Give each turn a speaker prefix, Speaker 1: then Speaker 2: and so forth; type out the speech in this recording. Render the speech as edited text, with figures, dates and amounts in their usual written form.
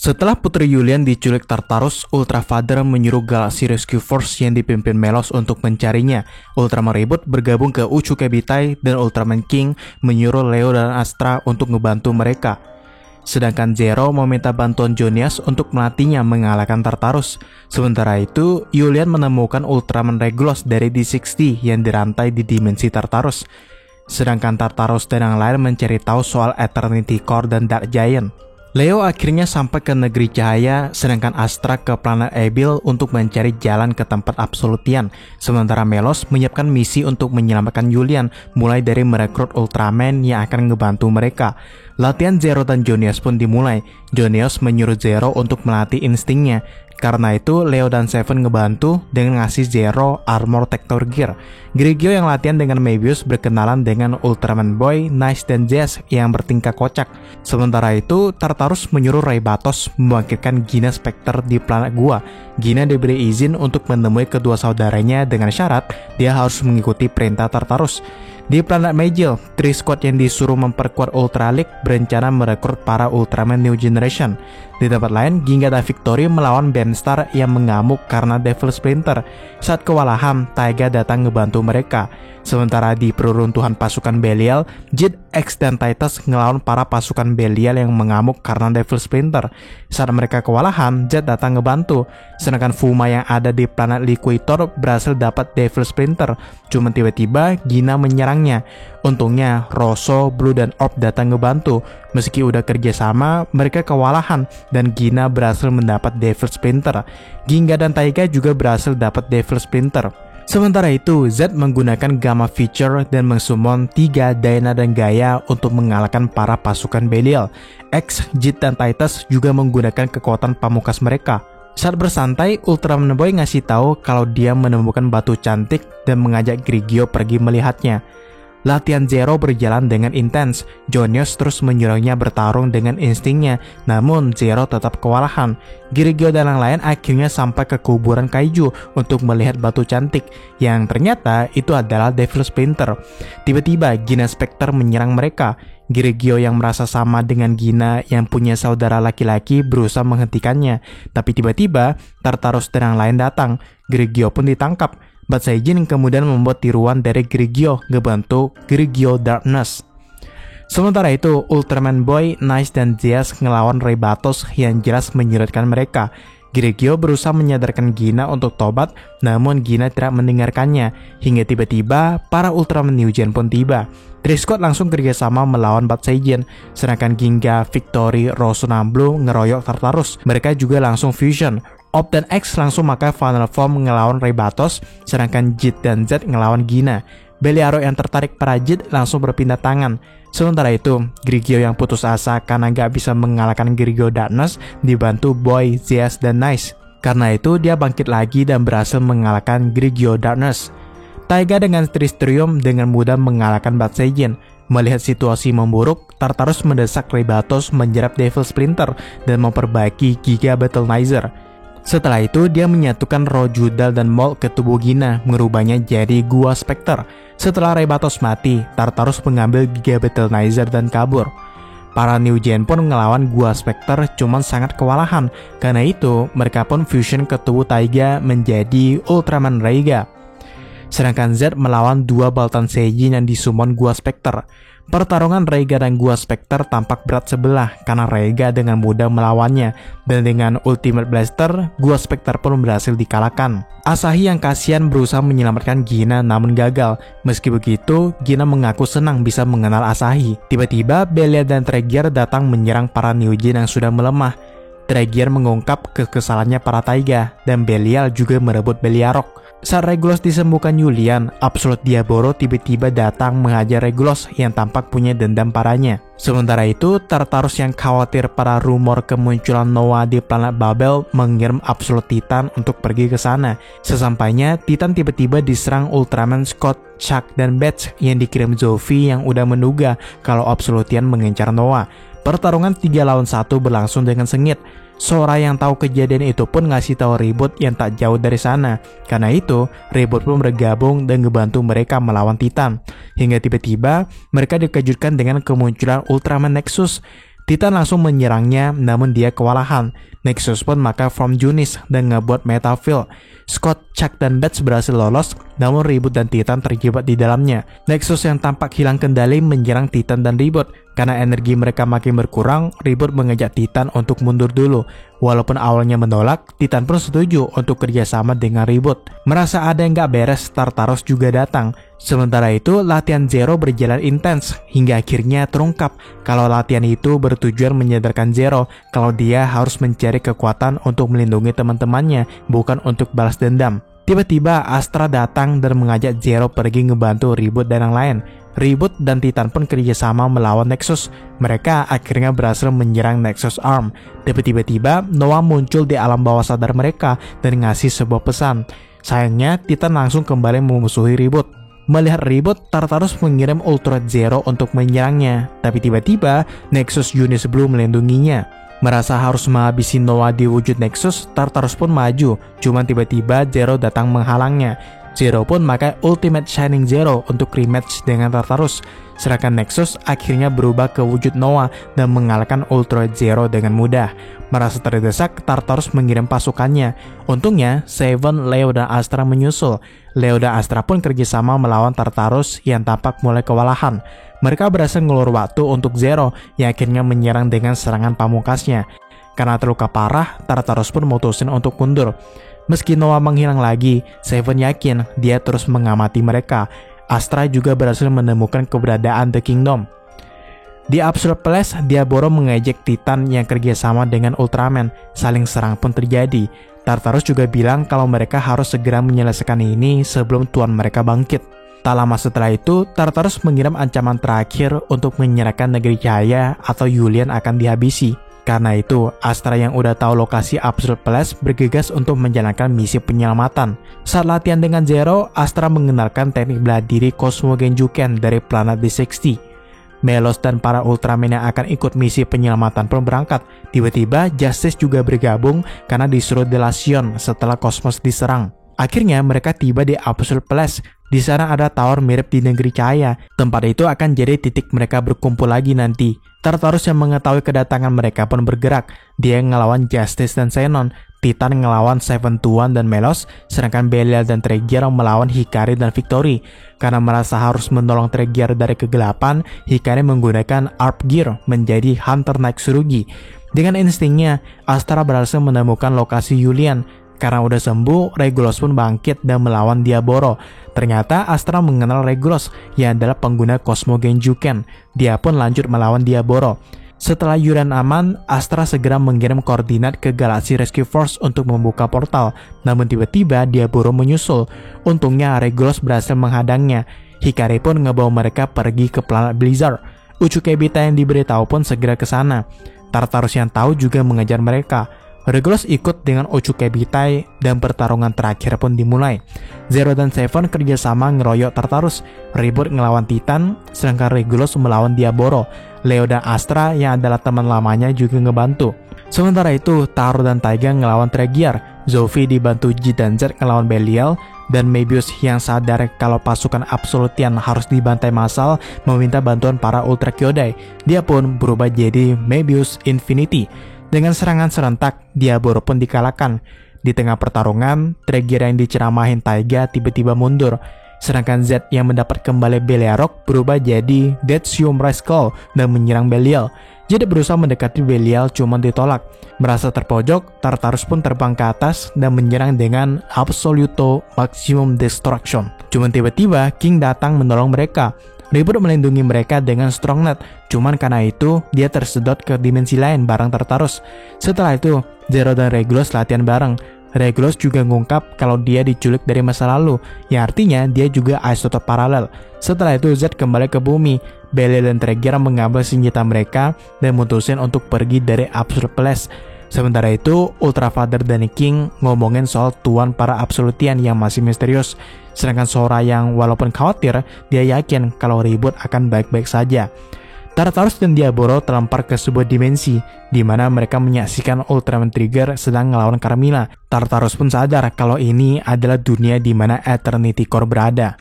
Speaker 1: Setelah Putri Yulian diculik Tartarus, Ultra Father menyuruh Galaxy Rescue Force yang dipimpin Melos untuk mencarinya. Ultraman Reboot bergabung ke Uchukebitai dan Ultraman King menyuruh Leo dan Astra untuk ngebantu mereka. Sedangkan Zero meminta bantuan Jonias untuk melatihnya mengalahkan Tartarus. Sementara itu, Yulian menemukan Ultraman Regulus dari D60 yang dirantai di dimensi Tartarus. Sedangkan Tartarus dan yang lain mencari tahu soal Eternity Core dan Dark Giant. Leo akhirnya sampai ke negeri cahaya, sedangkan Astra ke planet Abyll untuk mencari jalan ke tempat Absolutian. Sementara Melos menyiapkan misi untuk menyelamatkan Yulian, mulai dari merekrut Ultraman yang akan ngebantu mereka. Latihan Zero dan Jonias pun dimulai. Jonias menyuruh Zero untuk melatih instingnya. Karena itu, Leo dan Seven ngebantu dengan ngasih Zero armor Tector Gear. Grigio yang latihan dengan Mebius berkenalan dengan Ultraman Boy, Nice, dan Jazz yang bertingkah kocak. Sementara itu, Tartarus menyuruh Raybatos membangkitkan Gina Spectre di planet Gua. Gina diberi izin untuk menemui kedua saudaranya dengan syarat dia harus mengikuti perintah Tartarus. Di planet Magil, Tri-Squad yang disuruh memperkuat Ultra League berencana merekrut para Ultraman New Generation. Di tempat lain, Ginga dan Victory melawan Benstar yang mengamuk karena Devil Splinter. Saat kewalahan, Taiga datang ngebantu mereka. Sementara di peruntuhan pasukan Belial, Jid, X, dan Titus ngelawan para pasukan Belial yang mengamuk karena Devil Splinter. Saat mereka kewalahan, Zed datang ngebantu. Sedangkan Fuma yang ada di planet Liquitor berhasil dapat Devil Splinter. Cuma tiba-tiba Gina menyerangnya. Untungnya Rosso, Blue, dan Orb datang ngebantu. Meski udah kerjasama, mereka kewalahan dan Gina berhasil mendapat Devil Splinter. Ginga dan Taiga juga berhasil dapat Devil Splinter. Sementara itu, Zed menggunakan Gamma Feature dan mensummon 3 Daina dan Gaia untuk mengalahkan para pasukan Belial. X, Jid, dan Titus juga menggunakan kekuatan pamungkas mereka. Saat bersantai, Ultraman Boy ngasih tahu kalau dia menemukan batu cantik dan mengajak Grigio pergi melihatnya. Latihan Zero berjalan dengan intens. Jonios terus menyuruhnya bertarung dengan instingnya, namun Zero tetap kewalahan. Grigio dan yang lain akhirnya sampai ke kuburan kaiju untuk melihat batu cantik, yang ternyata itu adalah Devil Splinter. Tiba-tiba Gina Spectre menyerang mereka. Grigio yang merasa sama dengan Gina yang punya saudara laki-laki berusaha menghentikannya, tapi tiba-tiba Tartarus dan yang lain datang. Grigio pun ditangkap. Bat Saijin kemudian membuat tiruan dari Grigio ngebantu Grigio Darkness. Sementara itu, Ultraman Boy, Nice, dan Zeus ngelawan Raybatos yang jelas menyulitkan mereka. Grigio berusaha menyadarkan Gina untuk tobat, namun Gina tidak mendengarkannya. Hingga tiba-tiba, para Ultraman New Gen pun tiba. Tri-Squad langsung kerjasama melawan Bat Saijin, sedangkan Ginga, Victory, Rosso, dan Blue ngeroyok Tartarus. Mereka juga langsung fusion. Orb dan X langsung pakai Final Form ngelawan Raybatos, sedangkan Jid dan Z ngelawan Gina. Beliaro yang tertarik pada Jid langsung berpindah tangan. Sementara itu, Grigio yang putus asa karena gak bisa mengalahkan Grigio Darkness dibantu Boy, Zeus, dan Nice. Karena itu, dia bangkit lagi dan berhasil mengalahkan Grigio Darkness. Taiga dengan Tristrium dengan mudah mengalahkan Bat Saijin. Melihat situasi memburuk, Tartarus mendesak Raybatos menjerat Devil Splinter dan memperbaiki Giga Battleizer. Setelah itu, dia menyatukan roh Judal dan Maul ke tubuh Gina, merubahnya jadi Gua Spectre. Setelah Raybatos mati, Tartarus mengambil Giga Battleizer dan kabur. Para New Gen pun ngelawan Gua Spectre cuman sangat kewalahan. Karena itu, mereka pun fusion ke tubuh Taiga menjadi Ultraman Raiga. Sedangkan Z melawan 2 Baltan Saijin yang disummon Gua Spectre. Pertarungan Raiga dan Gua Spectre tampak berat sebelah karena Raiga dengan mudah melawannya, dan dengan Ultimate Blaster, Gua Spectre pun berhasil dikalahkan. Asahi yang kasihan berusaha menyelamatkan Gina namun gagal. Meski begitu, Gina mengaku senang bisa mengenal Asahi. Tiba-tiba, Belial dan Tregear datang menyerang para New Gen yang sudah melemah. Tregear mengungkap kekesalannya para Taiga, dan Belial juga merebut Beliarok. Saat Regulus disembuhkan Yulian, Absolute Diaboro tiba-tiba datang menghajar Regulus yang tampak punya dendam padanya. Sementara itu, Tartarus yang khawatir pada rumor kemunculan Noah di planet Babel mengirim Absolute Titan untuk pergi ke sana. Sesampainya, Titan tiba-tiba diserang Ultraman Scott, Chuck, dan Bats yang dikirim Zofi yang udah menduga kalau Absolutian mengincar Noah. Pertarungan 3 lawan 1 berlangsung dengan sengit. Sora yang tahu kejadian itu pun ngasih tahu Reboot yang tak jauh dari sana. Karena itu, Reboot pun bergabung dan ngebantu mereka melawan Titan. Hingga tiba-tiba, mereka dikejutkan dengan kemunculan Ultraman Nexus. Titan langsung menyerangnya, namun dia kewalahan. Nexus pun maka Form Junis dan ngebuat Metafil. Scott, Chuck, dan Bats berhasil lolos, namun Ribut dan Titan terjebak di dalamnya. Nexus yang tampak hilang kendali menyerang Titan dan Ribut. Karena energi mereka makin berkurang, Ribut mengajak Titan untuk mundur dulu. Walaupun awalnya menolak, Titan pun setuju untuk kerjasama dengan Ribut. Merasa ada yang gak beres, Tartaros juga datang. Sementara itu, latihan Zero berjalan intens, hingga akhirnya terungkap kalau latihan itu bertujuan menyadarkan Zero kalau dia harus mencari kekuatan untuk melindungi teman-temannya, bukan untuk balas dendam. Tiba-tiba Astra datang dan mengajak Zero pergi ngebantu Ribut dan yang lain. Ribut dan Titan pun kerjasama melawan Nexus. Mereka akhirnya berhasil menyerang Nexus Arm. Tapi tiba-tiba Noah muncul di alam bawah sadar mereka dan ngasih sebuah pesan. Sayangnya Titan langsung kembali memusuhi Ribut. Melihat Ribut, Tartarus mengirim Ultra Zero untuk menyerangnya. Tapi tiba-tiba Nexus Junis Blue melindunginya. Merasa harus menghabisi Noah di wujud Nexus, Tartarus pun maju. Cuman tiba-tiba Zero datang menghalangnya. Zero pun pakai Ultimate Shining Zero untuk rematch dengan Tartarus. Sedangkan Nexus akhirnya berubah ke wujud Noah dan mengalahkan Ultra Zero dengan mudah. Merasa terdesak, Tartarus mengirim pasukannya. Untungnya, Seven, Leo, dan Astra menyusul. Leo dan Astra pun kerjasama melawan Tartarus yang tampak mulai kewalahan. Mereka berhasil ngelur waktu untuk Zero yang akhirnya menyerang dengan serangan pamungkasnya. Karena terluka parah, Tartarus pun memutuskan untuk mundur. Meski Noah menghilang lagi, Seven yakin dia terus mengamati mereka. Astra juga berhasil menemukan keberadaan The Kingdom. Di Absolute Place, Diaboro mengejek Titan yang kerjasama dengan Ultraman. Saling serang pun terjadi. Tartarus juga bilang kalau mereka harus segera menyelesaikan ini sebelum tuan mereka bangkit. Tak lama setelah itu, Tartarus mengirim ancaman terakhir untuk menyerahkan negeri cahaya atau Yulian akan dihabisi. Karena itu, Astra yang udah tahu lokasi Absolute Place bergegas untuk menjalankan misi penyelamatan. Saat latihan dengan Zero, Astra mengenalkan teknik bela diri Cosmo Genjuken dari planet D60. Melos dan para Ultraman yang akan ikut misi penyelamatan pun berangkat. Tiba-tiba, Justice juga bergabung karena disuruh Delacion setelah Cosmos diserang. Akhirnya mereka tiba di Absolute Place. Di sana ada tower mirip di negeri cahaya. Tempat itu akan jadi titik mereka berkumpul lagi nanti. Tartarus yang mengetahui kedatangan mereka pun bergerak. Dia ngelawan Justice dan Xenon. Titan ngelawan Seven Tuan dan Melos, sedangkan Belial dan Tregear melawan Hikari dan Victory. Karena merasa harus menolong Tregear dari kegelapan, Hikari menggunakan Arp Gear menjadi Hunter Knight Tsurugi. Dengan instingnya, Astra berhasil menemukan lokasi Yulian. Karena udah sembuh, Regulus pun bangkit dan melawan Diaboro. Ternyata Astra mengenal Regulus yang adalah pengguna Cosmo Genjuken. Dia pun lanjut melawan Diaboro. Setelah Yulian aman, Astra segera mengirim koordinat ke Galaxy Rescue Force untuk membuka portal. Namun tiba-tiba Diaboro menyusul. Untungnya Regulus berhasil menghadangnya. Hikari pun ngebawa mereka pergi ke planet Blizzard. Utsukebita yang diberitahu pun segera ke sana. Tartarus yang tahu juga mengejar mereka. Regulus ikut dengan Utsukebita dan pertarungan terakhir pun dimulai. Zero dan Seven kerjasama ngeroyok Tartarus. Ribut ngelawan Titan, sedangkan Regulus melawan Diaboro. Leo dan Astra yang adalah teman lamanya juga ngebantu. Sementara itu, Taro dan Taiga ngelawan Tregear. Zoe dibantu G dan Z ngelawan Belial. Dan Mebius yang sadar kalau pasukan Absolutian harus dibantai massal meminta bantuan para Ultra Kyodai. Dia pun berubah jadi Mebius Infinity. Dengan serangan serentak, Diaboro pun dikalahkan. Di tengah pertarungan, Tregear yang diceramahin Taiga tiba-tiba mundur. Sedangkan Z yang mendapat kembali Beliarok berubah jadi Deathsium Rascal dan menyerang Belial. Jadi berusaha mendekati Belial cuma ditolak. Merasa terpojok, Tartarus pun terbang ke atas dan menyerang dengan Absoluto Maximum Destruction. Cuma tiba-tiba King datang menolong mereka. Ribut melindungi mereka dengan Strongnet. Cuman karena itu, dia tersedot ke dimensi lain bareng Tartarus. Setelah itu, Zero dan Regulus latihan bareng. Regulus juga ngungkap kalau dia diculik dari masa lalu, yang artinya dia juga isotop paralel. Setelah itu, Z kembali ke bumi. Belial dan Tregear mengambil senjata mereka dan mutusin untuk pergi dari Absolute Place. Sementara itu, Ultra Father dan King ngomongin soal tuan para Absolutian yang masih misterius. Sedangkan Sora yang walaupun khawatir, dia yakin kalau Ribut akan baik-baik saja. Tartarus dan Diaboro terlempar ke sebuah dimensi, di mana mereka menyaksikan Ultraman Trigger sedang ngelawan Carmilla. Tartarus pun sadar kalau ini adalah dunia di mana Eternity Core berada.